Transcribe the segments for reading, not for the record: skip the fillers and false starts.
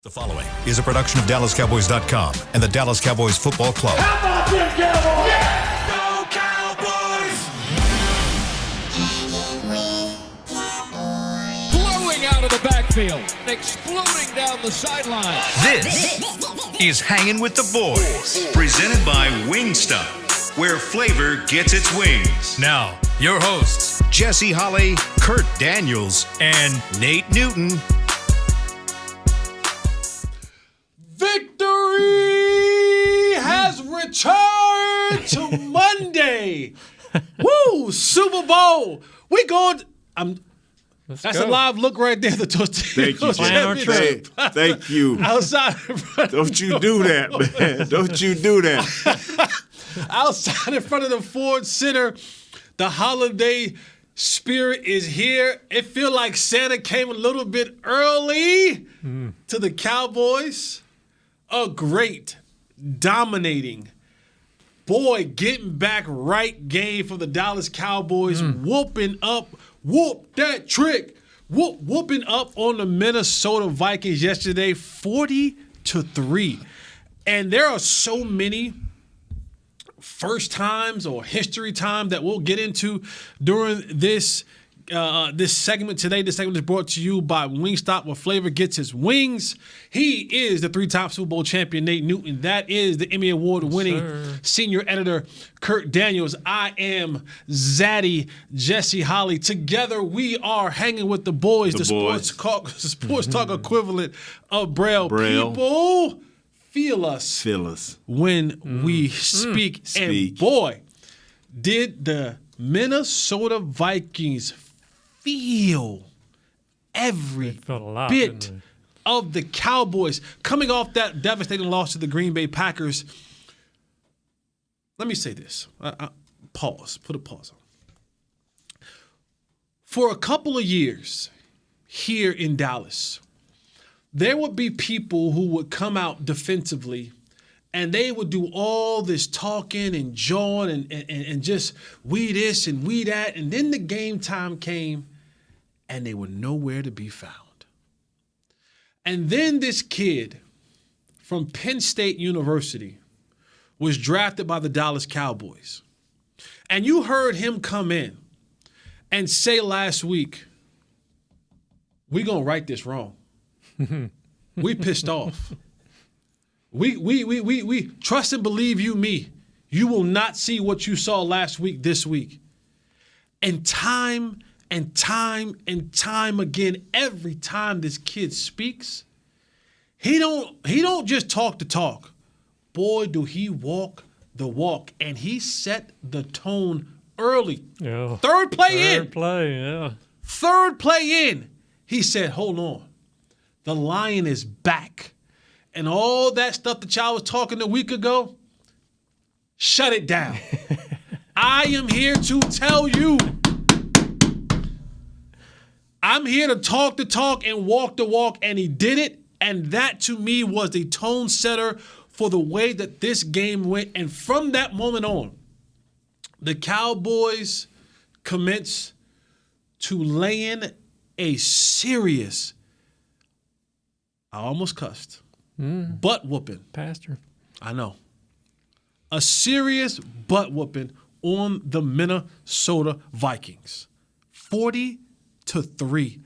The following is a production of DallasCowboys.com and the Dallas Cowboys Football Club. How about them Cowboys? Yeah! Go Cowboys! Blowing out of the backfield, exploding down the sideline. This is Hangin' with the Boys, presented by Wingstop, where flavor gets its wings. Now, your hosts, Jesse Holley, Kurt Daniels, and Nate Newton. Victory has returned to Monday. Woo! Super Bowl. We going. That's go. a live look right there. Thank you, Jay. Thank you. Outside. Don't you do that, man. Don't you do that. Outside in front of the Ford Center, the holiday spirit is here. It feels like Santa came a little bit early to the Cowboys. A great, dominating, getting back right game for the Dallas Cowboys, whooping up on the Minnesota Vikings yesterday, 40-3. And there are so many first times or history time that we'll get into during this segment today. This segment is brought to you by Wingstop, where flavor gets its wings. He is the three-time Super Bowl champion, Nate Newton. That is the Emmy Award-winning senior editor, Kurt Daniels. I am Zaddy Jesse Holley. Together, we are hanging with the boys, the sports talk equivalent of Braille. People, feel us when we speak. And boy, did the Minnesota Vikings feel every bit of the Cowboys coming off that devastating loss to the Green Bay Packers. Let me say this. Pause. Put a pause on. For a couple of years here in Dallas, there would be people who would come out defensively and they would do all this talking and jawing and just we this and we that. And then the game time came and they were nowhere to be found. And then this kid from Penn State University was drafted by the Dallas Cowboys. And you heard him come in and say last week, "We gonna right this wrong. We pissed off. We trust and believe you, me. You will not see what you saw last week this week." And time and time and time again, every time this kid speaks, he don't just talk the talk. Boy, do he walk the walk. And he set the tone early. Yeah. Third play in. Third play in. He said, "Hold on. The Lion is back." And all that stuff that y'all was talking a week ago, shut it down. I am here to tell you. I'm here to talk the talk and walk the walk, and he did it. And that, to me, was the tone setter for the way that this game went. And from that moment on, the Cowboys commenced to laying a serious, I almost cussed, butt whooping. Pastor. I know. A serious butt whooping on the Minnesota Vikings. 40-3.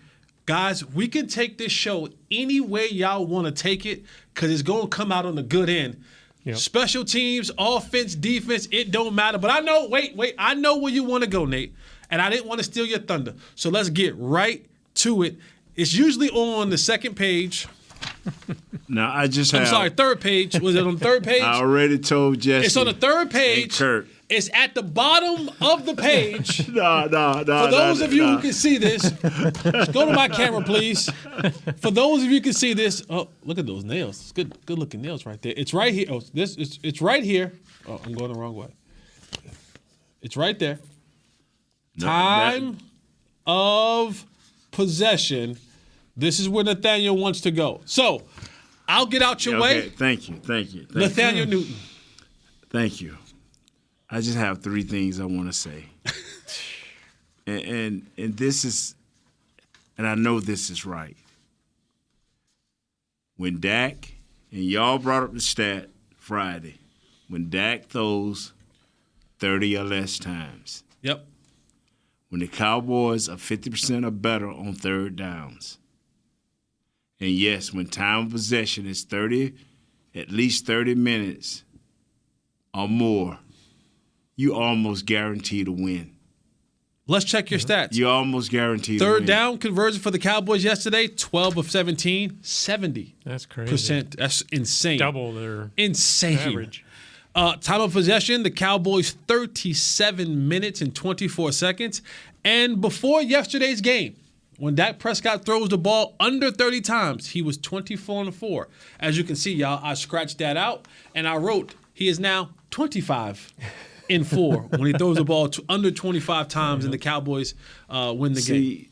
Guys, we can take this show any way y'all want to take it because it's going to come out on the good end. Yep. Special teams, offense, defense, it don't matter. But I know, I know where you want to go, Nate. And I didn't want to steal your thunder. So let's get right to it. It's usually on the second page. No, I'm sorry, third page. Was it on the third page? I already told Jesse. It's on the third page. And Kurt. It's at the bottom of the page. No. For those of you who can see this, go to my camera, please. For those of you who can see this, oh, look at those nails. It's good looking nails right there. It's right here. Oh, it's right here. Oh, I'm going the wrong way. It's right there. Time of possession. This is where Nathaniel wants to go. So, I'll get out your way. Thank you. Nathaniel Newton. Thank you. I just have three things I want to say. and this is, and I know this is right. when Dak, and y'all brought up the stat Friday, when Dak throws 30 or less times. Yep. When the Cowboys are 50% or better on third downs. And yes, when time of possession is at least 30 minutes or more, you almost guarantee to win. Let's check your stats. You almost guarantee to win. Third down conversion for the Cowboys yesterday, 12 of 17, 70%. That's crazy. That's insane. Double their average. average. Time of possession, the Cowboys 37 minutes and 24 seconds. And before yesterday's game, when Dak Prescott throws the ball under 30 times, he was 24-4. As you can see, y'all, I scratched that out, and I wrote he is now 25-4 when he throws the ball under 25 times, and the Cowboys win the game.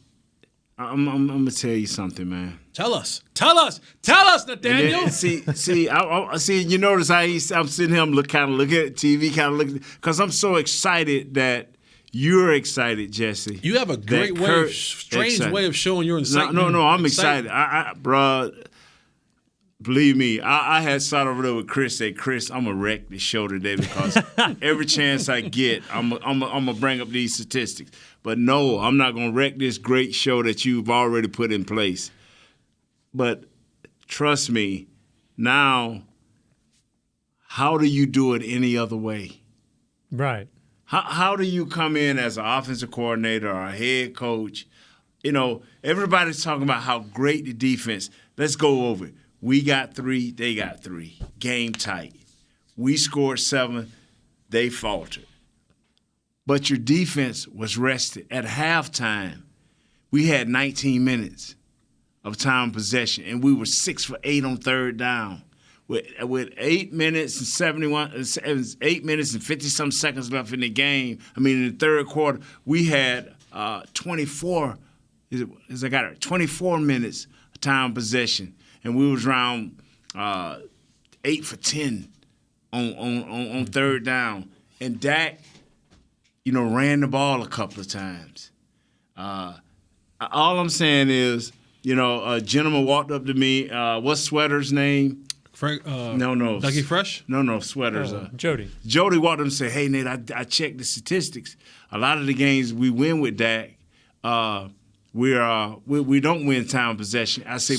I'm gonna tell you something, man. Tell us, Nathaniel. I see. You notice how I'm sitting here, I'm looking at TV, because I'm so excited that you're excited, Jesse. You have a great strange way of showing your excitement. No, I'm excited. Bro, believe me, I had sat over there with Chris. Say, Chris, I'm gonna wreck the show today because every chance I get, I'm gonna bring up these statistics. But no, I'm not gonna wreck this great show that you've already put in place. But trust me, now, how do you do it any other way? Right. How do you come in as an offensive coordinator or a head coach? You know, everybody's talking about how great the defense. Let's go over it. We got 3, they got 3. Game tight. We scored 7, they faltered. But your defense was rested. At halftime, we had 19 minutes of time possession, and we were 6 for 8 on third down. With 8 minutes and 8 minutes and 50-some seconds left in the game, in the third quarter, we had 24 minutes of time possession, and we was around 8 for 10 on third down. And Dak, ran the ball a couple of times. All I'm saying is, a gentleman walked up to me. What's Sweater's name? Frank, No. Dougie Fresh? No, Sweaters. Jody. Jody walked up and said, hey, Nate, I checked the statistics. A lot of the games we win with Dak, we don't win time possession. I say,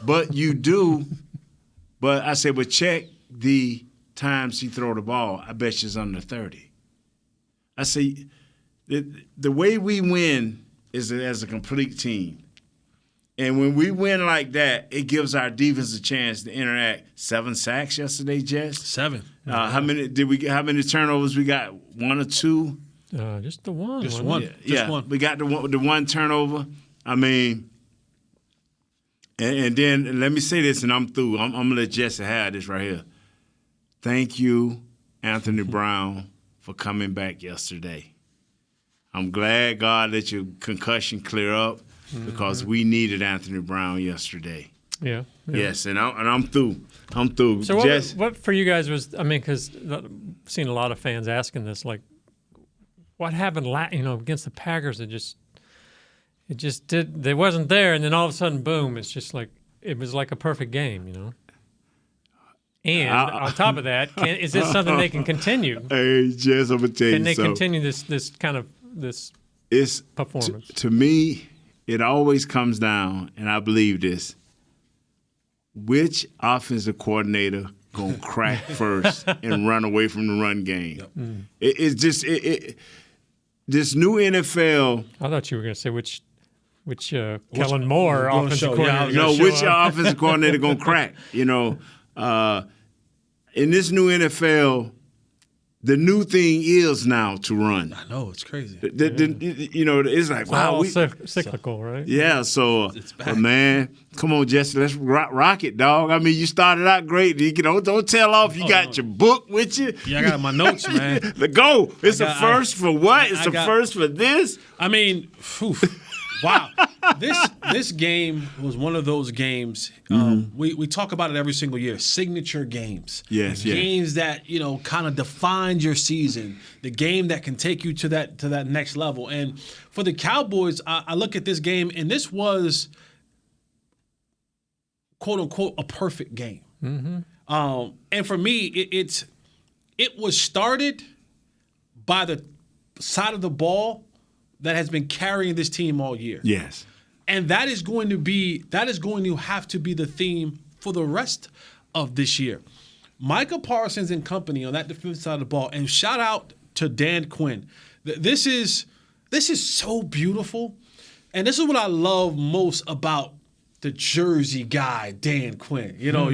but you do. But I say, but check the times he throw the ball. I bet you it's under 30. I say, the way we win is as a complete team. And when we win like that, it gives our defense a chance to interact. 7 sacks yesterday, Jess? 7. How many turnovers we got? 1 or 2? Just the one. Just one. Yeah. One. We got the one turnover. And then let me say this, and I'm through. I'm gonna let Jesse have this right here. Thank you, Anthony Brown, for coming back yesterday. I'm glad God let your concussion clear up. Because we needed Anthony Brown yesterday. Yeah. Yes, and I'm through. So what for you guys was, because I've seen a lot of fans asking this, like, what happened against the Packers? It just did. They wasn't there, and then all of a sudden, boom! It's just like it was like a perfect game, And on top of that, is this something they can continue? Hey, Jess, I'm gonna tell you. Can they continue this kind of performance? To me. It always comes down, and I believe this, which offensive coordinator going to crack first and run away from the run game? Yep. It's just this new NFL. I thought you were going to say which Kellen Moore offensive coordinator. No, which offensive coordinator going to crack? In this new NFL, the new thing is now to run. I know, it's crazy. It's like, wow. All cyclical, right? Yeah, so, man, come on, Jesse, let's rock it, dog. You started out great. Don't tell off you got your book with you. Yeah, I got my notes, man. Go. It's a first for what? It's a first for this? Wow. This game was one of those games. We talk about it every single year. Signature games. Yes. Games that kind of defined your season. The game that can take you to that next level. And for the Cowboys, I look at this game, and this was quote unquote a perfect game. And for me, it was started by the side of the ball that has been carrying this team all year. Yes. And that is going to have to be the theme for the rest of this year. Micah Parsons and company on that defensive side of the ball, and shout out to Dan Quinn. This is so beautiful, and this is what I love most about the Jersey guy, Dan Quinn. You know,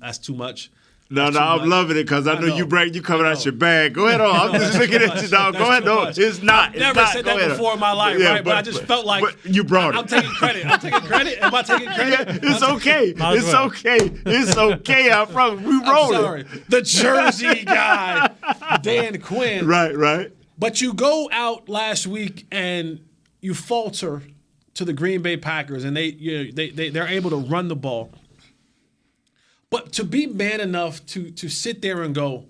that's too much. No, I'm loving it because I know you coming out your bag. Go ahead on. I'm just looking at you, dog. Go ahead. No, it's not. I've never said that before in my life, right? But I just felt like you brought it. I'm taking credit. Am I taking credit? It's okay. It's okay. It's okay. I promise. We rolled it. Sorry. The Jersey guy, Dan Quinn. Right. But you go out last week and you falter to the Green Bay Packers, and they're able to run the ball. But to be man enough to sit there and go,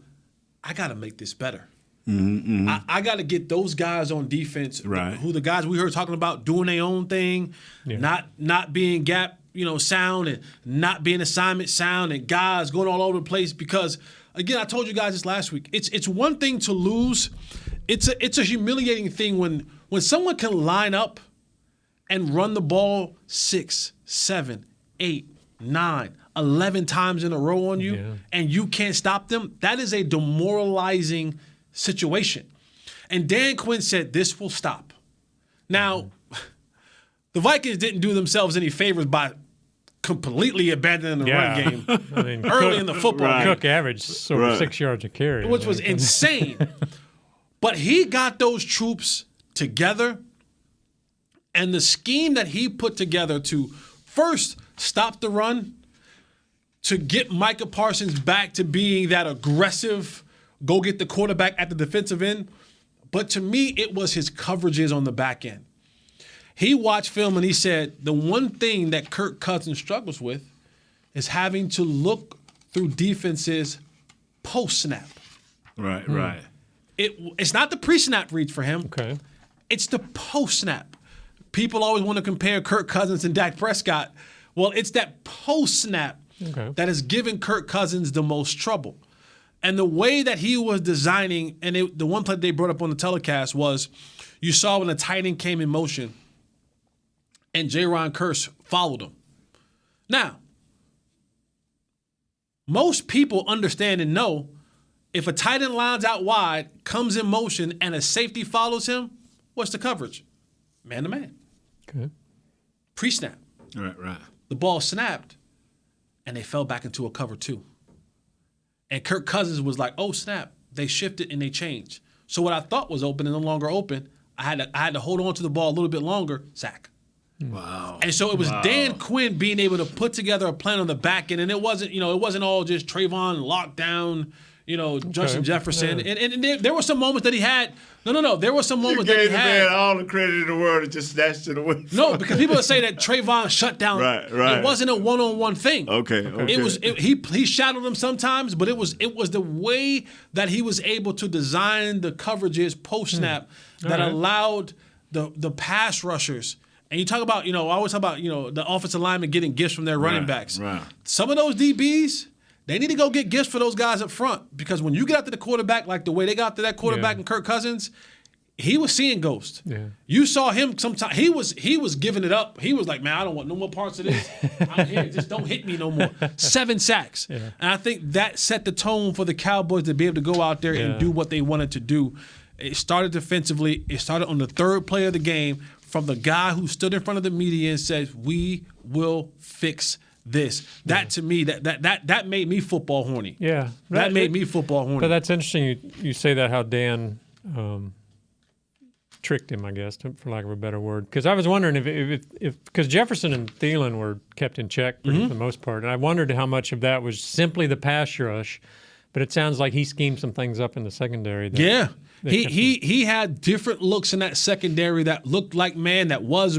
I got to make this better. I got to get those guys on defense, who the guys we heard talking about doing their own thing, not being gap sound and not being assignment sound, and guys going all over the place. Because again, I told you guys this last week. It's one thing to lose. It's a humiliating thing when someone can line up and run the ball 6, 7, 8, 9, 11 times in a row on you, and you can't stop them. That is a demoralizing situation. And Dan Quinn said, this will stop. Now, the Vikings didn't do themselves any favors by completely abandoning the run game early in the football game. Cook averaged 6 yards a carry. Which was insane. But he got those troops together, and the scheme that he put together to first stop the run, to get Micah Parsons back to being that aggressive, go get the quarterback at the defensive end. But to me, it was his coverages on the back end. He watched film and he said, the one thing that Kirk Cousins struggles with is having to look through defenses post-snap. Right. It's not the pre-snap reads for him. Okay. It's the post-snap. People always want to compare Kirk Cousins and Dak Prescott. Well, it's that post-snap that has given Kirk Cousins the most trouble. And the way that he was designing, and the one play they brought up on the telecast was, you saw when the tight end came in motion and J-Ron Kearse followed him. Now, most people understand and know if a tight end lines out wide, comes in motion, and a safety follows him, what's the coverage? Man to man. Okay. Pre-snap. Right. The ball snapped, and they fell back into a cover 2. And Kirk Cousins was like, oh, snap. They shifted and they changed. So what I thought was open and no longer open, I had to hold on to the ball a little bit longer, sack. Wow. And so it was Dan Quinn being able to put together a plan on the back end, and it wasn't all just Trayvon lockdown, Justin Jefferson. Yeah. And there were some moments that he had. No. There were some moments that he gave the had. man all the credit in the world and just snatched it away. No, because people say that Trayvon shut down. Right. It wasn't a one-on-one thing. Okay. He shadowed him sometimes, but it was the way that he was able to design the coverages post-snap that allowed the pass rushers. And you talk about, I always talk about, the offensive linemen getting gifts from their running backs. Right. Some of those DBs, they need to go get gifts for those guys up front, because when you get out to the quarterback, like the way they got to that quarterback and Kirk Cousins, he was seeing ghosts. Yeah. You saw him sometimes. He was giving it up. He was like, man, I don't want no more parts of this. I'm here. Just don't hit me no more. 7 sacks. Yeah. And I think that set the tone for the Cowboys to be able to go out there and do what they wanted to do. It started defensively. It started on the third play of the game from the guy who stood in front of the media and said, we will fix this. That to me, that made me football horny. Yeah. That made me football horny. But that's interesting you say that, how Dan tricked him, I guess, for lack of a better word. Because I was wondering if because Jefferson and Thielen were kept in check for the most part, and I wondered how much of that was simply the pass rush. But it sounds like he schemed some things up in the secondary. He had different looks in that secondary that looked like man, that was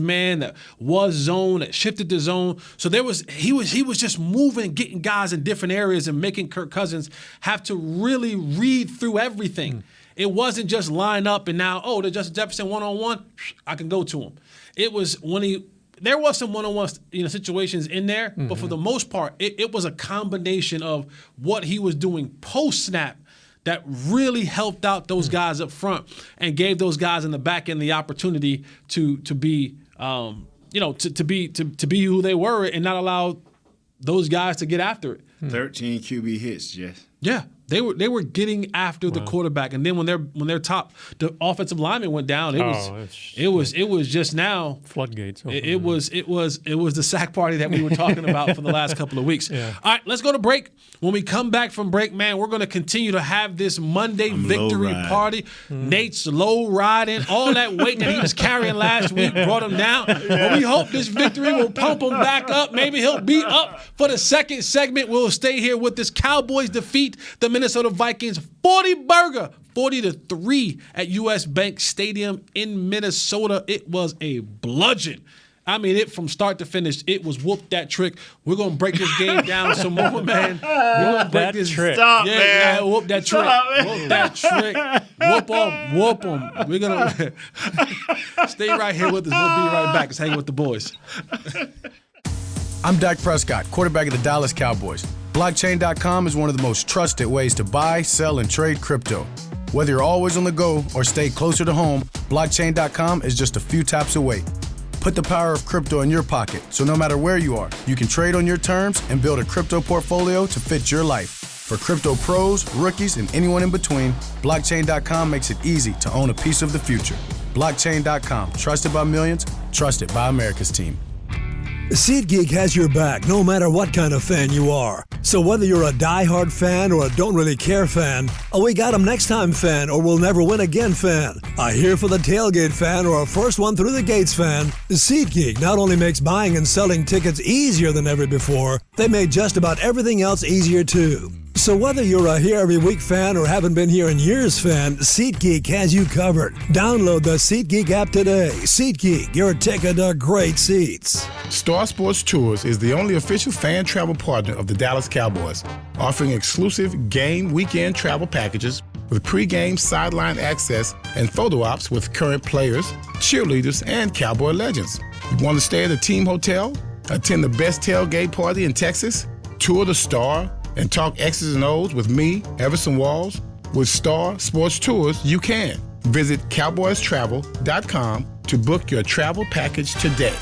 zone, that shifted to zone. So he was just moving, getting guys in different areas and making Kirk Cousins have to really read through everything. It wasn't just line up and now, the Justin Jefferson one-on-one, I can go to him. It was when he there was some one-on-one situations in there, but for the most part, it was a combination of what he was doing post-snap that really helped out those guys up front and gave those guys in the back end the opportunity to be to be who they were and not allow those guys to get after it. 13 QB hits, Jess. Yeah, they were getting after the quarterback, and then when their top the offensive lineman went down, it was just now floodgates. It was the sack party that we were talking about for the last couple of weeks. Yeah. All right, let's go to break. When we come back from break, man, we're going to continue to have this Monday victory party. Nate's low riding, all that weight that he was carrying last week brought him down. But we hope this victory will pump him back up. Maybe he'll be up for the second segment. We'll stay here with this Cowboys defeat the Minnesota Vikings 40-3 at US Bank Stadium in Minnesota. It was a bludgeon. I mean, it from start to finish, it was whoop that trick. We're gonna break this game down some more, man. We're gonna break this trick. Stop, yeah, man. Yeah, whoop that trick. Whoop that trick. Whoop them. We're gonna stay right here with us. We'll be right back. It's Hanging with the Boys. I'm Dak Prescott, quarterback of the Dallas Cowboys. Blockchain.com is one of the most trusted ways to buy, sell, and trade crypto. Whether you're always on the go or stay closer to home, Blockchain.com is just a few taps away. Put the power of crypto in your pocket, so no matter where you are, you can trade on your terms and build a crypto portfolio to fit your life. For crypto pros, rookies, and anyone in between, Blockchain.com makes it easy to own a piece of the future. Blockchain.com, trusted by millions, trusted by America's team. SeatGeek has your back no matter what kind of fan you are. So whether you're a die-hard fan or a don't really care fan, a we got 'em next time fan or we'll never win again fan, a here for the tailgate fan or a first one through the gates fan, SeatGeek not only makes buying and selling tickets easier than ever before, they made just about everything else easier too. So whether you're a here every week fan or haven't been here in years fan, SeatGeek has you covered. Download the SeatGeek app today. SeatGeek, your ticket to great seats. Star Sports Tours is the only official fan travel partner of the Dallas Cowboys, offering exclusive game weekend travel packages with pre-game sideline access and photo ops with current players, cheerleaders, and Cowboy legends. You want to stay at a team hotel, attend the best tailgate party in Texas, tour the Star, and talk X's and O's with me, Everson Walls? With Star Sports Tours, you can. Visit cowboystravel.com to book your travel package today.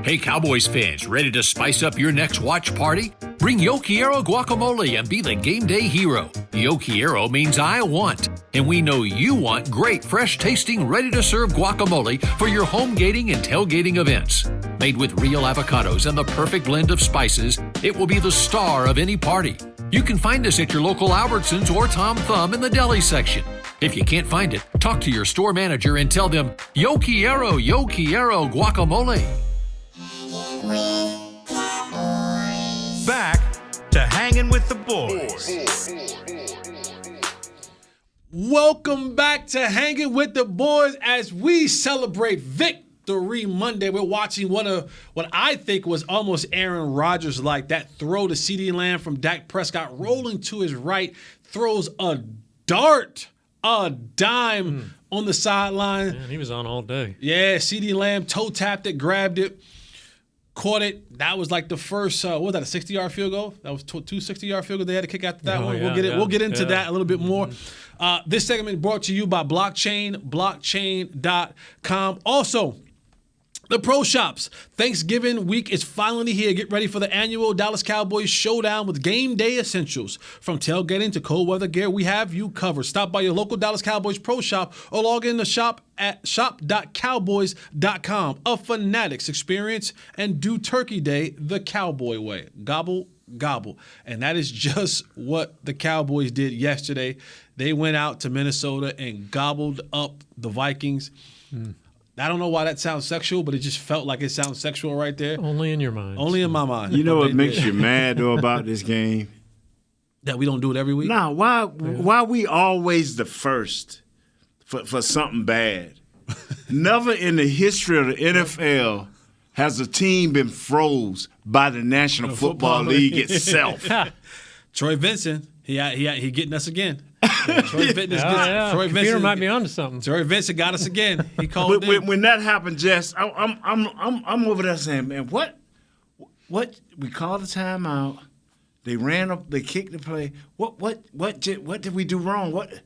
Hey Cowboys fans, ready to spice up your next watch party? Bring Yo Quiero guacamole and be the game day hero. Yo Quiero means I want, and we know you want great, fresh-tasting, ready-to-serve guacamole for your home gating and tailgating events. Made with real avocados and the perfect blend of spices, it will be the star of any party. You can find us at your local Albertsons or Tom Thumb in the deli section. If you can't find it, talk to your store manager and tell them, Yo Quiero guacamole. Back to Hanging with the Boys. Welcome back to Hanging with the Boys as we celebrate Victory Monday. We're watching what I think was almost Aaron Rodgers-like. That throw to CeeDee Lamb from Dak Prescott rolling to his right, throws a dart, a dime on the sideline. Man, he was on all day. Yeah, CeeDee Lamb toe tapped it, grabbed it, caught it. That was like the first, what was that, a 60-yard field goal? That was two 60-yard field goals they had to kick after that one. Yeah, We'll get into that a little bit more. This segment brought to you by Blockchain, blockchain.com. Also, the Pro Shops. Thanksgiving week is finally here. Get ready for the annual Dallas Cowboys showdown with game day essentials. From tailgating to cold weather gear, we have you covered. Stop by your local Dallas Cowboys Pro Shop or log in to shop at shop.cowboys.com. A Fanatics experience and do Turkey Day the Cowboy way. Gobble, gobble. And that is just what the Cowboys did yesterday. They went out to Minnesota and gobbled up the Vikings. I don't know why that sounds sexual, but it just felt like it sounds sexual right there. Only in your mind. Only in my mind. You know what makes you mad, though, about this game? That we don't do it every week? Nah, why we always the first for something bad? Never in the history of the NFL has a team been froze by the National Football League itself. Troy Vincent, he getting us again. Troy Vincent, Troy Computer Vincent might be onto something. Troy Vincent got us again. He called in. When that happened, Jess, I'm over there saying, man, what? We called a timeout. They ran up. They kicked the play. What did we do wrong? What?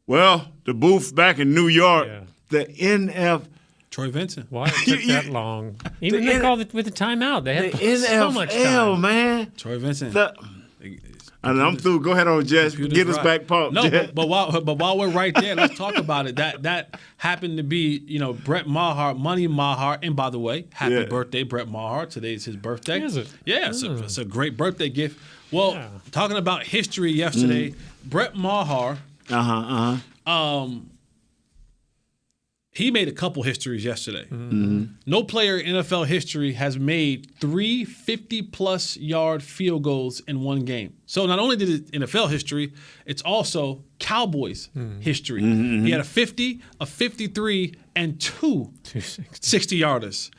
Well, the booth back in New York, the NF. Troy Vincent. Why it took that long? Even they called it with the timeout. They had The so much time. man. Troy Vincent. And I'm through. Go ahead on, Jess. Get us back pumped. No, but while we're right there, let's talk about it. That happened to be, Brett Maher, Money Maher. And by the way, happy birthday, Brett Maher. Today's his birthday. Is it? Yeah, it's a great birthday gift. Well, talking about history yesterday, Brett Maher. He made a couple histories yesterday. Mm-hmm. No player in NFL history has made 3 50-plus yard field goals in one game. So not only did it NFL history, it's also Cowboys history. Mm-hmm. He had a 50, a 53, and two 60-yarders.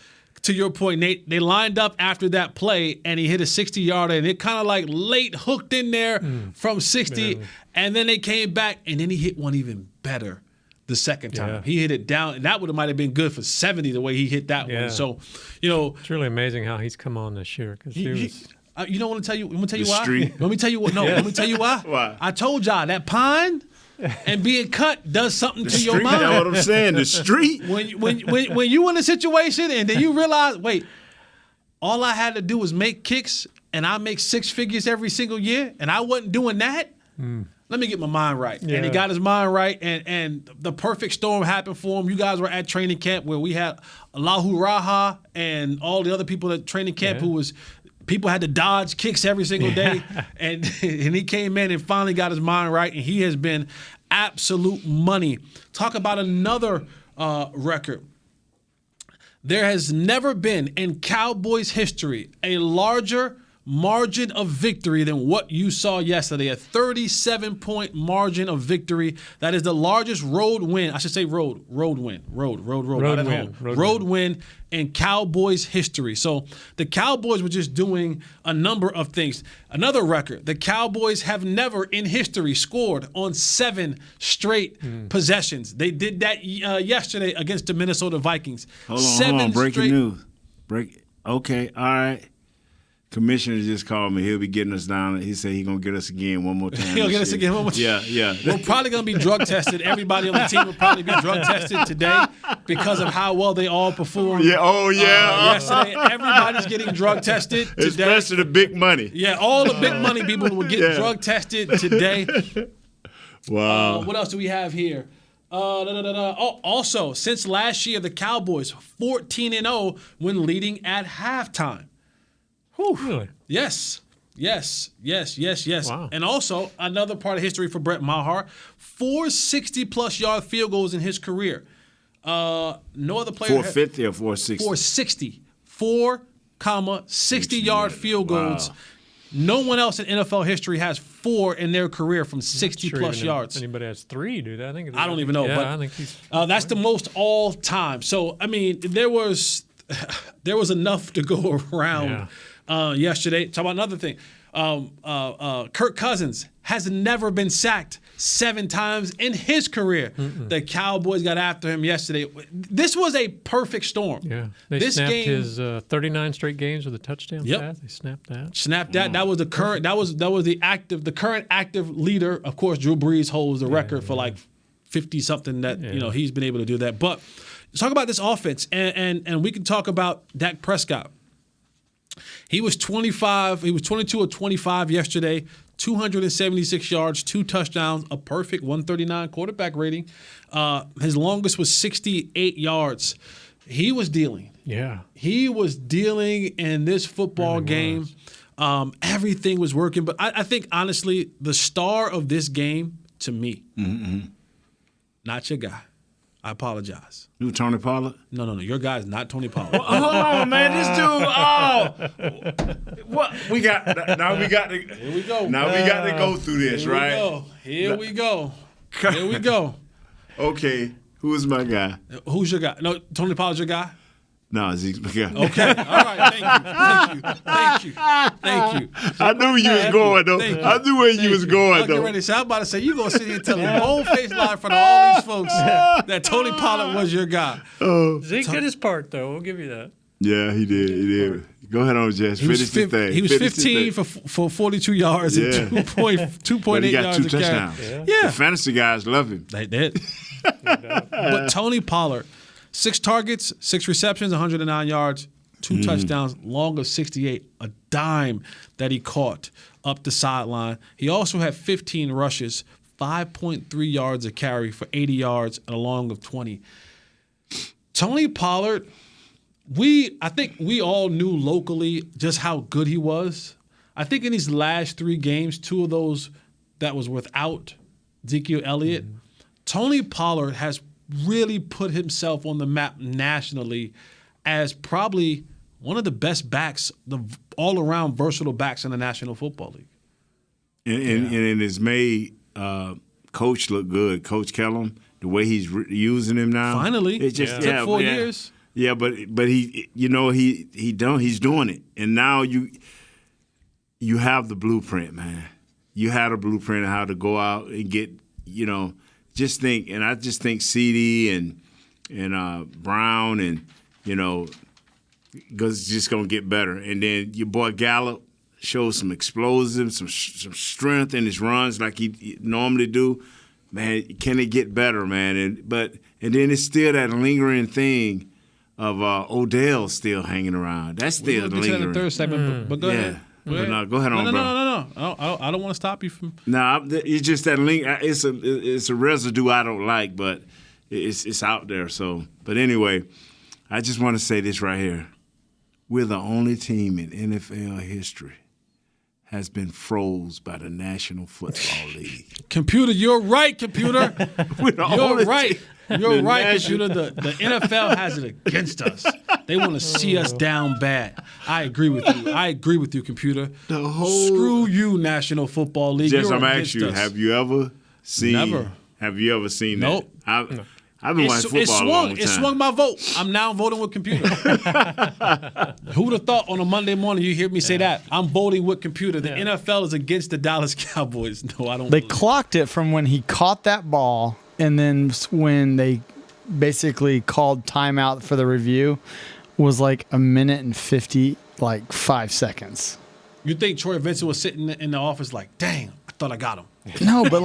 To your point, Nate, they lined up after that play, and he hit a 60-yarder, and it kind of like late hooked in there from 60, and then they came back, and then he hit one even better the second time. Yeah. He hit it down, and that might have been good for 70 the way he hit that one. So, it's really amazing how he's come on this year. Because you don't want to tell you. I'm gonna tell you The why. street. Let me tell you what. No, let me tell you why. Why? I told y'all that pine and being cut does something to your Street, mind. that's what I'm saying. The street. When you in a situation and then you realize, wait, all I had to do was make kicks, and I make 6 figures every single year, and I wasn't doing that. Let me get my mind right. Yeah. And he got his mind right, and the perfect storm happened for him. You guys were at training camp where we had Allahu Raha and all the other people at training camp who was people had to dodge kicks every single day. And he came in and finally got his mind right, and he has been absolute money. Talk about another record. There has never been in Cowboys history a larger margin of victory than what you saw yesterday. A 37-point margin of victory. That is the largest road win. I should say road win in Cowboys history. So the Cowboys were just doing a number of things. Another record, the Cowboys have never in history scored on 7 straight possessions. They did that yesterday against the Minnesota Vikings. Hold on. Breaking news. Okay, all right. Commissioner just called me. He'll be getting us down. He said he's going to get us again one more time. He'll get us again one more time. Yeah. We're probably going to be drug tested. Everybody on the team will probably be drug tested today because of how well they all performed. Yesterday, everybody's getting drug tested today. Especially the big money. Yeah, all the big money people will get drug tested today. Wow. What else do we have here? Also, since last year, the Cowboys 14-0 when leading at halftime. Whew. Really? Yes. Wow. And also, another part of history for Brett Maher, 4 60-plus yard field goals in his career. No other player. 450 or 460? 460. 4, 60-yard field goals. Wow. No one else in NFL history has 4 in their career from 60-plus yards. Anybody has 3, dude? I don't even know. Yeah, but I think he's. That's the most all time. So, I mean, there was enough to go around. Yesterday. Talk about another thing. Kirk Cousins has never been sacked 7 times in his career. The Cowboys got after him yesterday. This was a perfect storm. Yeah, they snapped his 39 straight games with a touchdown pass. They snapped that. That was the current. That was the current active leader. Of course, Drew Brees holds the record for like 50 something that he's been able to do that. But let's talk about this offense, and we can talk about Dak Prescott. He was 25. He was 22 of 25 yesterday. 276 yards, 2 touchdowns, a perfect 139 quarterback rating. His longest was 68 yards. He was dealing. Yeah. He was dealing in this football game. Everything was working. But I think, honestly, the star of this game, to me, not your guy. I apologize. You Tony Pollard? No. Your guy's not Tony Pollard. Hold on, man. This dude. What we got? Now we got to. Here we go. Now we got to go through this, right? Here we go. Okay. Who is my guy? Who's your guy? No, Tony Pollard's your guy? No, Zeke's bigger. Okay. All right. Thank you. I knew you was going, though. I knew where you was going, Get though. ready. So I'm about to say, you going to sit here and tell a bold-faced lie in front of all these folks that Tony Pollard was your guy. Zeke did his part, though. We'll give you that. Yeah, he did. Go ahead on, Jess. Finish this thing. He was 15 for 42 yards and 2.8 yards a carry. Yeah. The fantasy guys love him. They did. But Tony Pollard, 6 targets, 6 receptions, 109 yards, 2 touchdowns, long of 68, a dime that he caught up the sideline. He also had 15 rushes, 5.3 yards a carry for 80 yards and a long of 20. Tony Pollard, I think we all knew locally just how good he was. I think in these last 3 games, 2 of those that was without Ezekiel Elliott, Tony Pollard has really put himself on the map nationally as probably one of the best backs, the all-around versatile backs in the National Football League. And it has made Coach look good. Coach Kellum, the way he's using him now. Finally. It just took 4 years. Yeah, but he's doing it. And now you have the blueprint, man. You had a blueprint of how to go out and get, just think, and I just think CD and Brown and, it's just going to get better. And then your boy Gallup shows some explosive, some strength in his runs like he normally do. Man, can it get better, man? And then it's still that lingering thing of Odell still hanging around. That's still lingering. We'll get to that in the third segment, but go ahead. Go ahead on, bro. No. I don't want to stop you from. No, it's just that link. It's a residue I don't like, but it's out there. So, but anyway, I just want to say this right here: we're the only team in NFL history has been froze by the National Football League. Computer, you're right. Computer, you're right. You're right, Computer. The NFL has it against us. They want to see us down bad. I agree with you. Computer. Screw you, National Football League. Just I'm asking you, have you ever seen? Never. Have you ever seen nope. that? I've been watching football a long time. It swung my vote. I'm now voting with Computer. Who would have thought on a Monday morning you hear me say that? I'm voting with Computer. The NFL is against the Dallas Cowboys. No, I don't. They clocked it from when he caught that ball, and then when they basically called timeout for the review, was like a minute and 5 seconds. You think Troy Vincent was sitting in the office like, dang, I thought I got him. No, but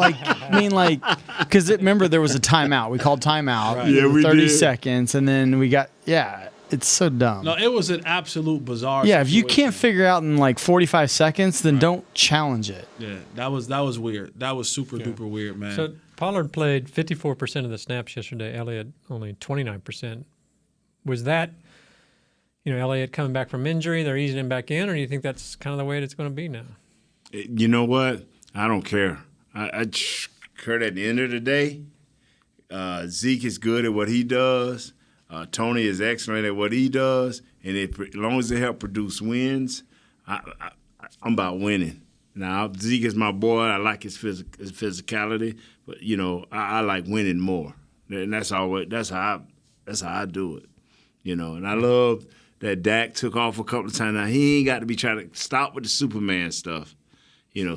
because remember there was a timeout. We called timeout. Right. Yeah, we 30 did. seconds, and then we got it's so dumb. No, it was an absolute bizarre. Yeah, if you situation. can't figure out in 45 seconds, then don't challenge it. Yeah, that was weird. That was super duper weird, man. So Pollard played 54% of the snaps yesterday. Elliott only 29%. Was that, Elliott coming back from injury, they're easing him back in, or do you think that's kind of the way it's going to be now? You know what? I don't care. I care at the end of the day, Zeke is good at what he does. Tony is excellent at what he does. And as long as they help produce wins, I'm about winning. Now, Zeke is my boy. I like his physicality. But, I like winning more. And that's how I do it. And I love that Dak took off a couple of times. Now, he ain't got to be trying to stop with the Superman stuff.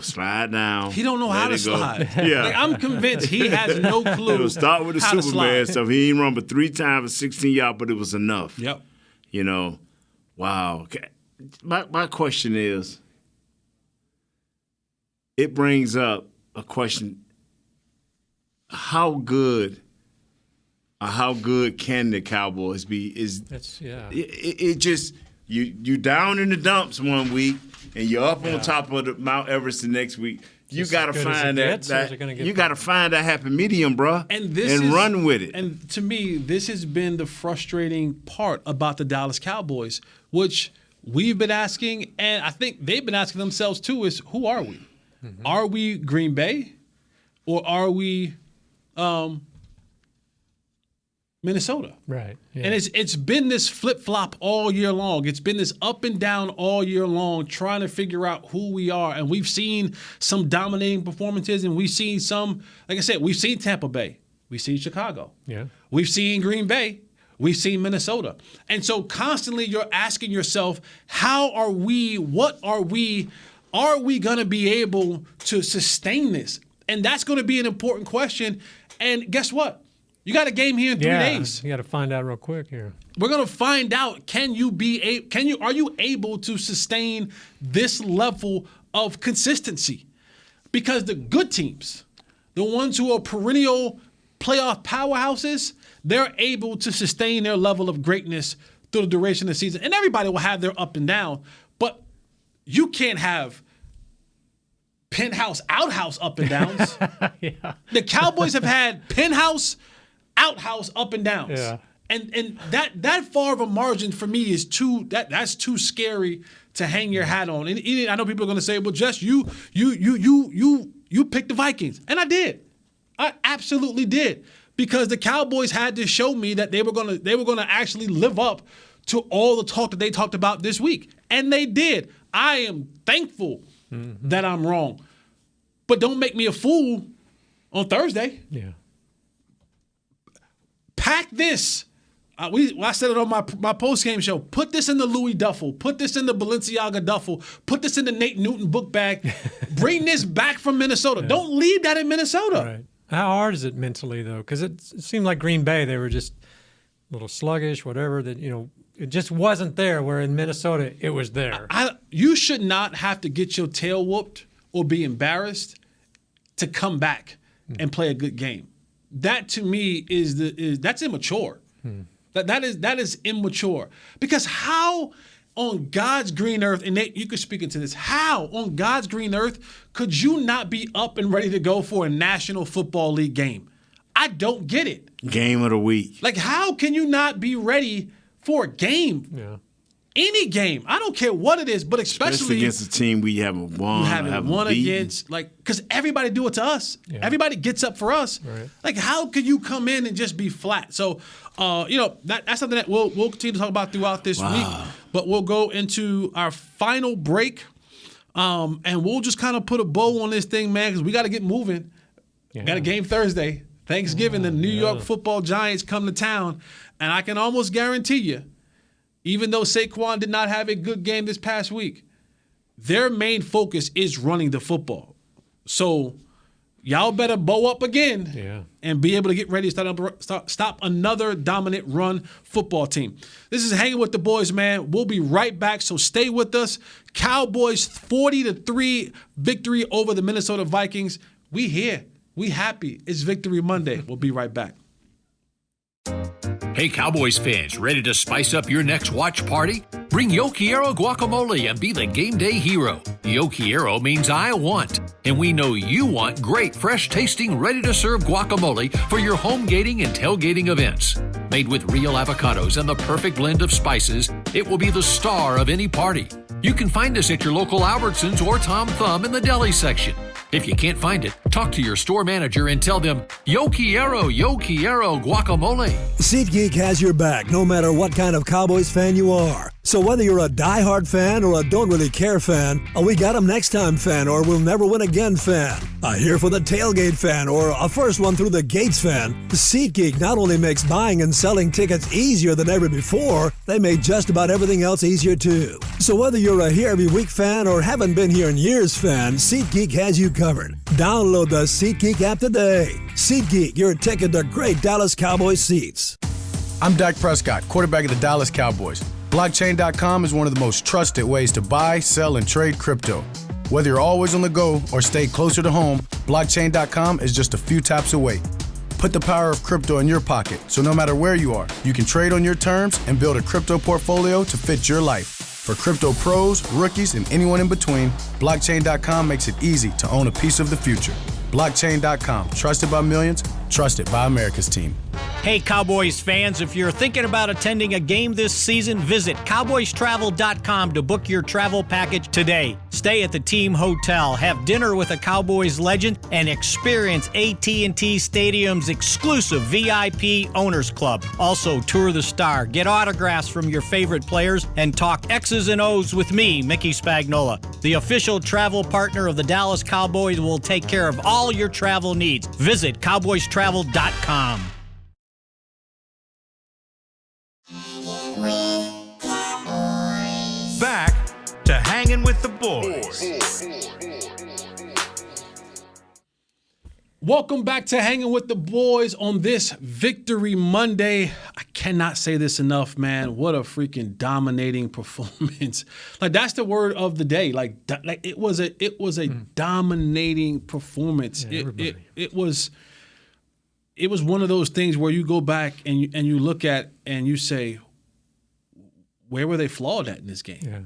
Slide down. He don't know how to slide. Yeah. I'm convinced he has no clue. Start with the Superman stuff. He ain't run but 3 times for 16 yards, but it was enough. Yep. Wow. My question is, it brings up a question: how good can the Cowboys be? It just you down in the dumps one week and you're up on top of the Mount Everest the next week. You got to find that happy medium, bro, and run with it. And to me, this has been the frustrating part about the Dallas Cowboys, which we've been asking, and I think they've been asking themselves too: is who are we? Mm-hmm. Are we Green Bay, or are we Minnesota? Right. Yeah. And it's been this flip-flop all year long. It's been this up and down all year long, trying to figure out who we are. And we've seen some dominating performances, and we've seen some, like I said, we've seen Tampa Bay. We've seen Chicago. Yeah. We've seen Green Bay. We've seen Minnesota. And so constantly you're asking yourself, are we going to be able to sustain this? And that's going to be an important question. And guess what? You got a game here in 3 days. You got to find out real quick here. We're going to find out, are you able to sustain this level of consistency? Because the good teams, the ones who are perennial playoff powerhouses, they're able to sustain their level of greatness through the duration of the season. And everybody will have their up and down, but you can't have penthouse, outhouse up and downs. Yeah. The Cowboys have had penthouse, outhouse up and downs. Yeah. And that far of a margin for me is that's too scary to hang your hat on. And I know people are going to say, well, Jess, you picked the Vikings. And I did. I absolutely did. Because the Cowboys had to show me that they were going to actually live up to all the talk that they talked about this week. And they did. I am thankful that I'm wrong. But don't make me a fool on Thursday. Yeah. Pack this. I said it on my post-game show. Put this in the Louis duffel. Put this in the Balenciaga duffel. Put this in the Nate Newton book bag. Bring this back from Minnesota. Yeah. Don't leave that in Minnesota. Right. How hard is it mentally, though? Because it seemed like Green Bay, they were just a little sluggish, whatever, that, it just wasn't there, where in Minnesota, it was there. You should not have to get your tail whooped or be embarrassed to come back and play a good game. That, to me, that's immature. That is immature. Because how on God's green earth, and Nate, you could speak into this, how on God's green earth could you not be up and ready to go for a National Football League game? I don't get it. Game of the week. Like, how can you not be ready for a game? Yeah. Any game. I don't care what it is, but especially against a team we haven't won. You haven't won against, because everybody do it to us. Yeah. Everybody gets up for us. Right. Like, how could you come in and just be flat? So, that's something that we'll continue to talk about throughout this week. But we'll go into our final break, and we'll just kind of put a bow on this thing, man, because we got to get moving. Yeah. We got a game Thursday. Thanksgiving, the New York Football Giants come to town, and I can almost guarantee you, even though Saquon did not have a good game this past week, their main focus is running the football. So y'all better bow up again and be able to get ready to stop another dominant run football team. This is Hanging with the Boys, man. We'll be right back, so stay with us. Cowboys 40-3 victory over the Minnesota Vikings. We here. We happy. It's Victory Monday. We'll be right back. Hey, Cowboys fans, ready to spice up your next watch party? Bring Yo Quiero guacamole and be the game day hero. Yo Quiero means I want, and we know you want great, fresh-tasting, ready-to-serve guacamole for your home gating and tailgating events. Made with real avocados and the perfect blend of spices, it will be the star of any party. You can find us at your local Albertsons or Tom Thumb in the deli section. If you can't find it, talk to your store manager and tell them, Yo Quiero guacamole. SeatGeek has your back no matter what kind of Cowboys fan you are. So whether you're a diehard fan or a don't really care fan, a we got 'em next time fan or we'll never win again fan, a here for the tailgate fan or a first one through the gates fan, SeatGeek not only makes buying and selling tickets easier than ever before, they make just about everything else easier too. So whether you're a here every week fan or haven't been here in years fan, SeatGeek has you covered. Download the SeatGeek app today. SeatGeek, your ticket to great Dallas Cowboys seats. I'm Dak Prescott, quarterback of the Dallas Cowboys. Blockchain.com is one of the most trusted ways to buy, sell, and trade crypto. Whether you're always on the go or stay closer to home, Blockchain.com is just a few taps away. Put the power of crypto in your pocket, so no matter where you are, you can trade on your terms and build a crypto portfolio to fit your life. For crypto pros, rookies, and anyone in between, Blockchain.com makes it easy to own a piece of the future. Blockchain.com, trusted by millions, trusted by America's team. Hey, Cowboys fans, if you're thinking about attending a game this season, visit cowboystravel.com to book your travel package today. Stay at the team hotel, have dinner with a Cowboys legend, and experience AT&T Stadium's exclusive VIP Owners Club. Also, tour the Star, get autographs from your favorite players, and talk X's and O's with me, Mickey Spagnola. The official travel partner of the Dallas Cowboys will take care of all your travel needs. Visit cowboystravel.com. Hangin' with the Boys. Welcome back to Hanging with the Boys on this Victory Monday. I cannot say this enough, man. What a freaking dominating performance. Like, that's the word of the day. Like it was a dominating performance. Yeah, it was one of those things where you go back and you look at and you say, where were they flawed at in this game? Yeah.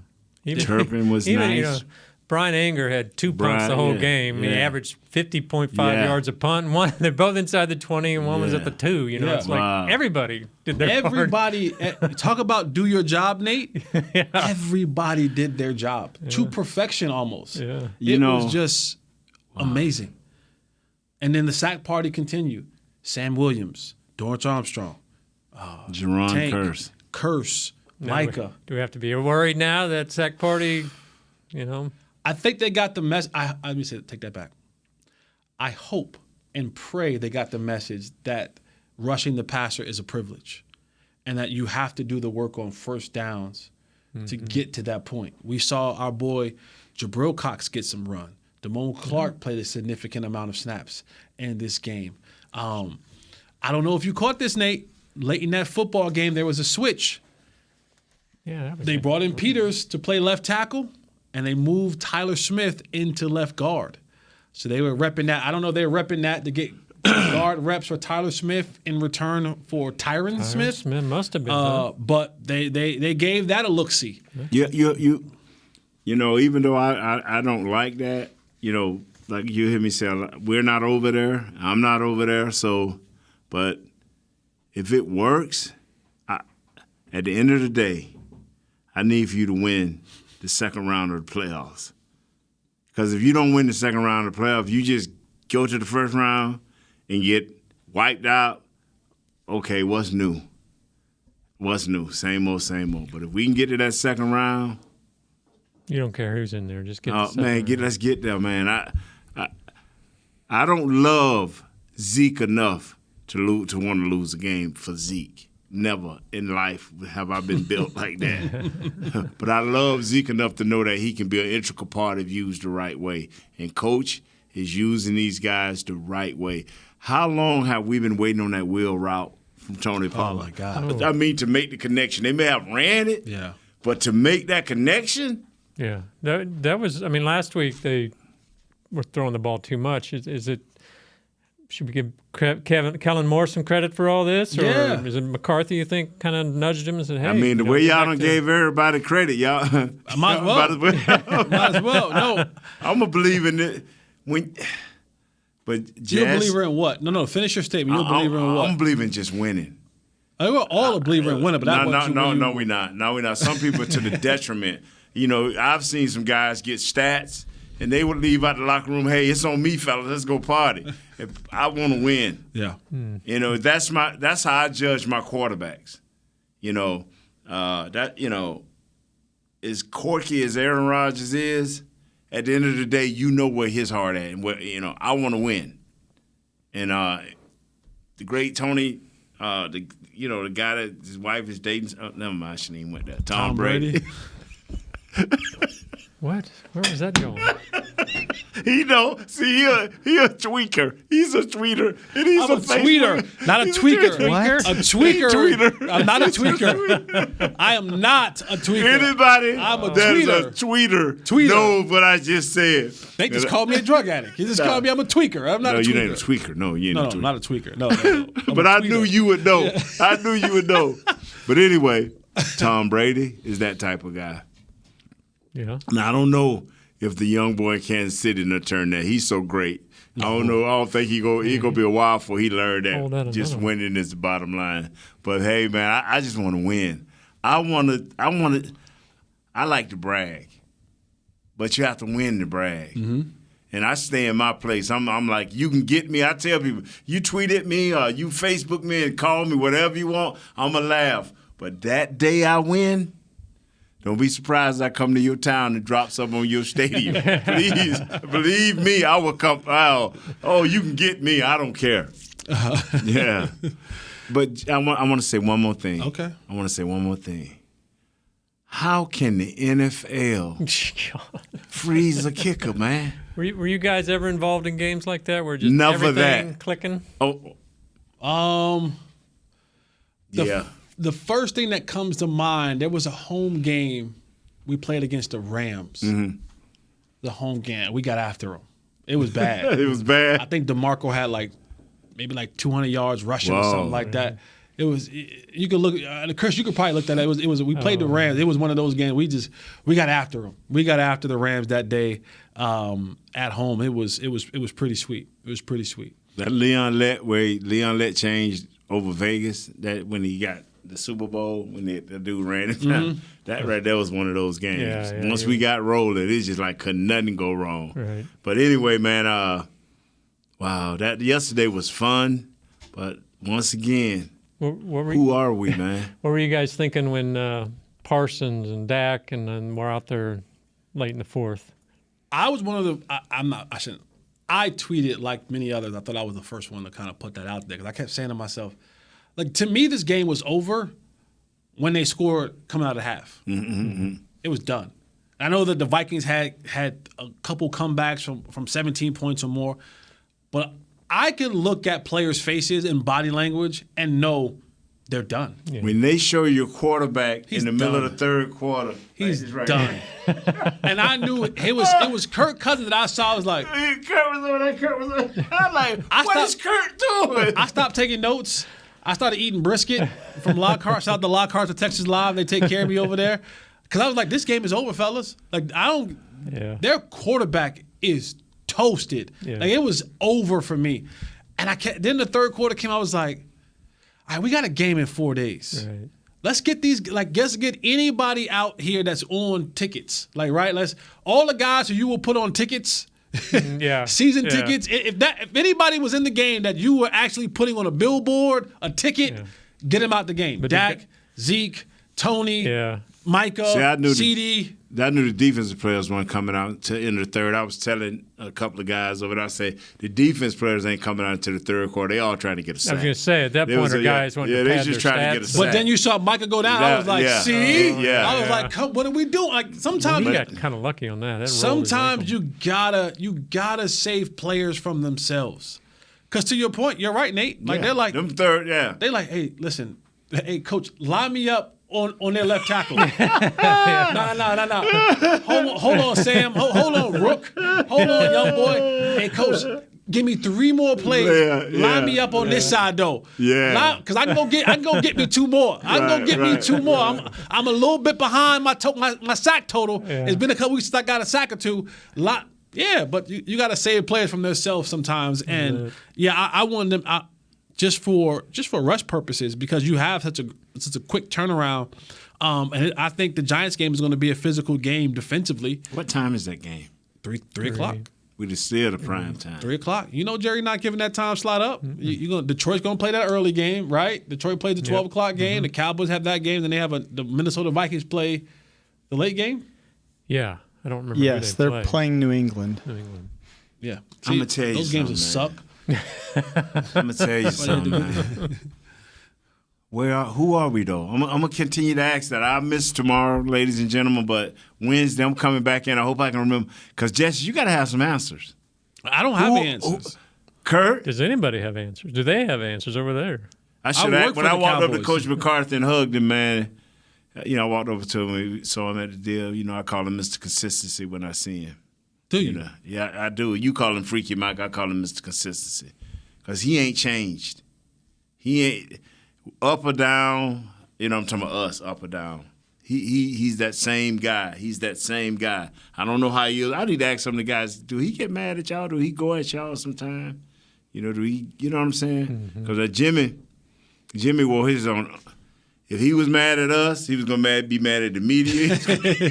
Turpin was nice. You know, Brian Anger had 2 punts the whole game. He averaged 50.5 yards a punt. And one, they're both inside the 20, and one was at the 2. You know, it's like everybody did their part. Everybody, talk about do your job, Nate. Everybody did their job to perfection almost. Yeah. It was just amazing. And then the sack party continued. Sam Williams, Dorrance Armstrong, Jerron Tank, Curse, Micah. Do we have to be worried now that sack party, you know? I think they got the message. Let me take that back. I hope and pray they got the message that rushing the passer is a privilege and that you have to do the work on first downs to get to that point. We saw our boy Jabril Cox get some run. Damone Clark played a significant amount of snaps in this game. I don't know if you caught this, Nate. Late in that football game, there was a switch. Yeah, they brought in Peters to play left tackle, and they moved Tyler Smith into left guard. So they were repping that. I don't know if they were repping that to get guard reps for Tyler Smith in return for Tyron Smith. Smith must have been. But they gave that a look-see. You know, even though I don't like that, you know, like you hear me say, we're not over there. I'm not over there. So, but if it works, at the end of the day, I need for you to win the second round of the playoffs. Because if you don't win the second round of the playoffs, you just go to the first round and get wiped out. Okay, what's new? What's new? Same old, same old. But if we can get to that second round, you don't care who's in there. Just get. Let's get there, man. I don't love Zeke enough to want to lose a game for Zeke. Never in life have I been built like that. But I love Zeke enough to know that he can be an integral part if used the right way. And Coach is using these guys the right way. How long have we been waiting on that wheel route from Tony Pollard? Oh, my God. I mean, to make the connection. They may have ran it, but to make that connection? Yeah. That was, I mean, last week they were throwing the ball too much. Is it, should we give Kellen Moore some credit for all this? Or is it McCarthy, you think, kind of nudged him and said, hey. I mean, the way y'all done gave everybody credit, y'all. Might as well. Might as well. No. I'm going to believe in it. But Jazz, you're a believer in what? No, finish your statement. You're a believer in what? I'm believing just winning. We're all a believer in winning, but no, we're not. No, we're not. Some people to the detriment. You know, I've seen some guys get stats, and they would leave out the locker room, hey, it's on me, fellas, let's go party. If I want to win. Yeah. You know, that's how I judge my quarterbacks. You know, as quirky as Aaron Rodgers is, at the end of the day, you know where his heart at, and where, you know, I want to win. And the great Tony, the guy that his wife is dating, never mind, I shouldn't even went there. Tom Brady. What? Where was that going? He a tweaker. He's a tweeter. And he's I'm a tweeter, not a tweaker. What? A tweaker. I'm not a tweaker. I am not a tweaker. Anybody I'm a that's tweeter. a tweeter knows what I just said. They just called me a drug addict. He just called me I'm a tweaker. I'm not a tweaker. You ain't a tweaker. No, you ain't a tweaker. No, not a tweaker. No. But I knew you would know. I knew you would know. But anyway, Tom Brady is that type of guy. Yeah. Now, I don't know if the young boy in Kansas City will turn that. He's so great. I don't know. I don't think he gonna be a while before he learned that just winning is the bottom line. But hey, man, I just want to win. I like to brag, but you have to win to brag. Mm-hmm. And I stay in my place. I'm like, you can get me. I tell people, you tweet at me or you Facebook me and call me, whatever you want. I'm going to laugh. But that day I win, don't be surprised I come to your town and drop something on your stadium. Please, believe me, I will come. Oh, you can get me. I don't care. Yeah. But I want to say one more thing. Okay. I want to say one more thing. How can the NFL freeze a kicker, man? Were you guys ever involved in games like that where just Never everything that. clicking? The first thing that comes to mind, there was a home game we played against the Rams. Mm-hmm. The home game, we got after them. It was bad. It was bad. I think DeMarco had maybe 200 yards rushing or something like that. It was. You could look, Chris. You could probably look at that. It was. We played the Rams. It was one of those games. We got after them. We got after the Rams that day at home. It was pretty sweet. It was pretty sweet. That Leon Lett changed over Vegas. That when he got the Super Bowl when the dude ran it down. Mm-hmm. That right there was one of those games. Yeah, Once we got rolling, it's just like could nothing go wrong. Right. But anyway, man, wow, that yesterday was fun. But once again, who are we, man? What were you guys thinking when Parsons and Dak and then we're out there late in the fourth? I was one of the. I shouldn't. I tweeted like many others. I thought I was the first one to kind of put that out there because I kept saying to myself, like, to me, this game was over when they scored coming out of half. Mm-hmm. It was done. I know that the Vikings had a couple comebacks from 17 points or more, but I can look at players' faces and body language and know they're done. Yeah. When they show your quarterback He's in the middle done. of the third quarter, he's right done. And I knew it was Kirk Cousins that I saw. I was like, Kurt was over there. I'm like, what is Kurt doing? I stopped taking notes. I started eating brisket from Lockhart. Shout out to Lockhart to Texas Live. They take care of me over there. Because I was like, this game is over, fellas. Like, their quarterback is toasted. Yeah. Like, it was over for me. And then the third quarter came, I was like, all right, we got a game in 4 days. Right. Let's get let's get anybody out here that's on tickets. Like, right? All the guys who you will put on tickets, season tickets. If anybody was in the game that you were actually putting on a billboard, a ticket, get them out the game. But Dak, Zeke, Tony, Micah, CD. I knew the defensive players weren't coming out to in the third. I was telling a couple of guys over there, I say, the defense players ain't coming out until the third quarter. They all trying to get a sack. I was going to say, at that point, our guys wanted to pad they just their trying to get a stats. sack. But then you saw Micah go down. I was like, see? I was like, come, what are we doing? Like, sometimes he got kind of lucky on that. Sometimes you gotta save players from themselves. Because to your point, you're right, Nate. Like they're like them third, They're like, hey, listen, hey, coach, line me up on their left tackle. No. Hold on, Sam. Hold on, Rook. Hold on, young boy. Hey, coach, give me 3 more plays. Line me up on this side though. Yeah. Because I can go get me 2 more. I can go get me 2 more. I'm a little bit behind my sack total. Yeah. It's been a couple weeks since I got a sack or 2. Yeah, but you got to save players from themselves sometimes. And I wanted them just for rush purposes because you have such a quick turnaround. And I think the Giants game is going to be a physical game defensively. What time is that game? 3 o'clock. We just still the prime time. 3 o'clock. You know Jerry not giving that time slot up. Detroit's going to play that early game, right? Detroit plays the 12 o'clock game. Mm-hmm. The Cowboys have that game. Then they have the Minnesota Vikings play the late game. Yeah. I don't remember. Yes, they're playing New England. Yeah. I'm going to tell you those games will suck. I'm going to tell you something, man. Who are we, though? I'm going to continue to ask that. I'll miss tomorrow, ladies and gentlemen, but Wednesday I'm coming back in. I hope I can remember. Because, Jesse, you got to have some answers. I don't have answers. Kurt? Does anybody have answers? Do they have answers over there? I should have. When I walked up to Coach McCarthy and hugged him, man, I walked over to him, saw him at the deal. I call him Mr. Consistency when I see him. Do you? Yeah, I do. You call him Freaky Mike. I call him Mr. Consistency. Because he ain't changed. He ain't up or down. I'm talking about us, up or down. He's that same guy. He's that same guy. I don't know how he is. I need to ask some of the guys, do he get mad at y'all? Do he go at y'all sometime? Do he, you know what I'm saying? Because Jimmy wore his own. If he was mad at us, he was going to be mad at the media.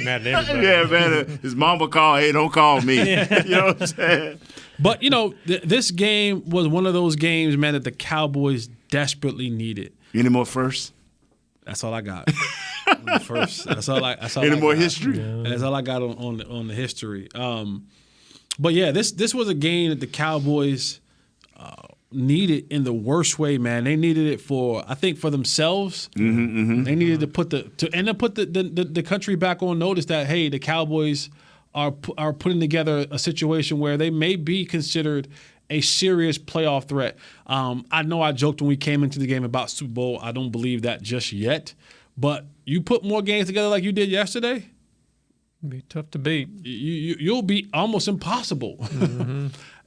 Mad at everybody. Mad at his mama called, hey, don't call me. You know what I'm saying? But, this game was one of those games, man, that the Cowboys desperately needed. Any more firsts? That's all I got. First. That's all Any more history? Yeah. That's all I got on the history. But, yeah, this was a game that the Cowboys need it in the worst way, man. They needed it for themselves. They needed to put the country back on notice that, hey, the Cowboys are putting together a situation where they may be considered a serious playoff threat. I know I joked when we came into the game about Super Bowl. I don't believe that just yet. But you put more games together like you did yesterday, it'd be tough to beat. You'll be almost impossible.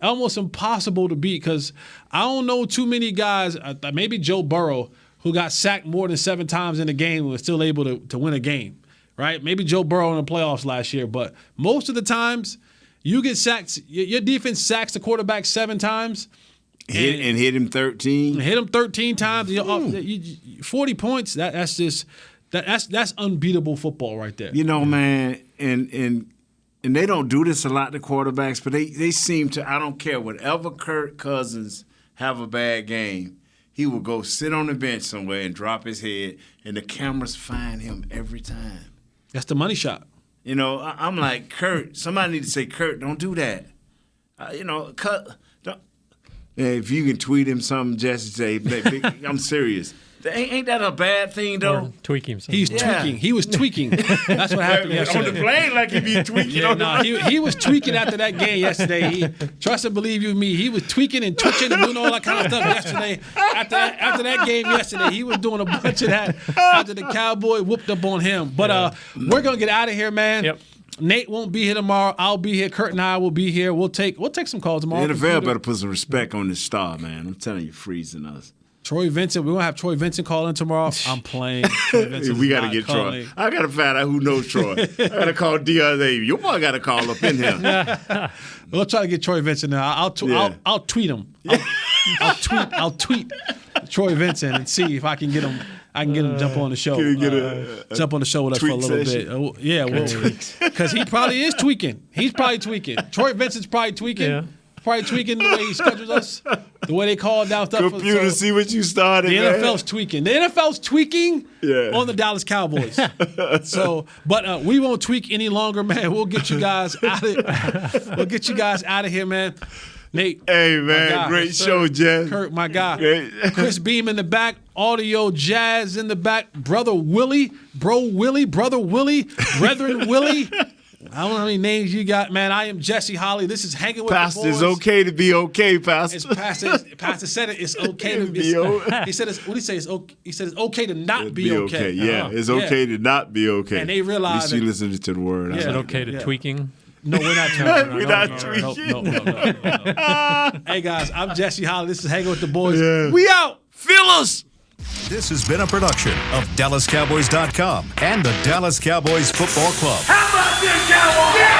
Almost impossible to beat, because I don't know too many guys, maybe Joe Burrow, who got sacked more than 7 times in a game and was still able to win a game, right? Maybe Joe Burrow in the playoffs last year, but most of the times you get sacked, your defense sacks the quarterback 7 times. And hit him 13. Hit him 13 times. 40 points, that's unbeatable football right there. You know, man, and they don't do this a lot, the quarterbacks, but they seem to, I don't care, whatever Kirk Cousins have a bad game, he will go sit on the bench somewhere and drop his head, and the cameras find him every time. That's the money shot. You know, I'm like, Kurt, somebody need to say, Kurt, don't do that. If you can tweet him something, Jesse, say, I'm serious. Ain't that a bad thing, though? Or tweak him. He's tweaking. He was tweaking. That's what happened yesterday. On the plane, like he be tweaking. He was tweaking after that game yesterday. Trust and believe you me, he was tweaking and twitching and doing all that kind of stuff yesterday. After that game yesterday, he was doing a bunch of that after the Cowboy whooped up on him. But we're going to get out of here, man. Yep. Nate won't be here tomorrow. I'll be here. Kurt and I will be here. We'll take some calls tomorrow. The NFL better put some respect on this star, man. I'm telling you, freezing us. Troy Vincent, we're going to have Troy Vincent call in tomorrow. I'm playing. We got to get Troy. I got to find out who knows Troy. I got to call Dion. Your boy got to call up in here. We'll try to get Troy Vincent now. I'll tweet him. I'll tweet Troy Vincent and see if I can get him. I can get him to jump on the show. Jump on the show with us for a little bit. Yeah, because he probably is tweaking. He's probably tweaking. Troy Vincent's probably tweaking. Yeah. Probably tweaking the way he schedules us, the way they call down stuff. Computer, see what you started. The NFL's tweaking. The NFL's tweaking on the Dallas Cowboys. But we won't tweak any longer, man. We'll get you guys out of. We'll get you guys out of here, man. Nate. Hey, man. Great show, Jazz. Kurt, my guy. Chris Beam in the back. Audio Jazz in the back. Brother Willie. Brother Willie. Brethren Willie. I don't know how many names you got, man. I am Jesse Holly. This is Hanging with Pastor, the Boys. it's okay to be okay, Pastor. Pastor said it. It's okay to be okay. He said it's, what did he say? He said it's okay to not be okay. Yeah, it's okay to not be okay. And they realize at least you listen to the word. Is it okay to tweaking? No, we're not tweaking. We're not tweaking. No. Hey, guys, I'm Jesse Holly. This is Hanging with the Boys. Yeah. We out. Feel us. This has been a production of DallasCowboys.com and the Dallas Cowboys Football Club. How about this, Cowboys?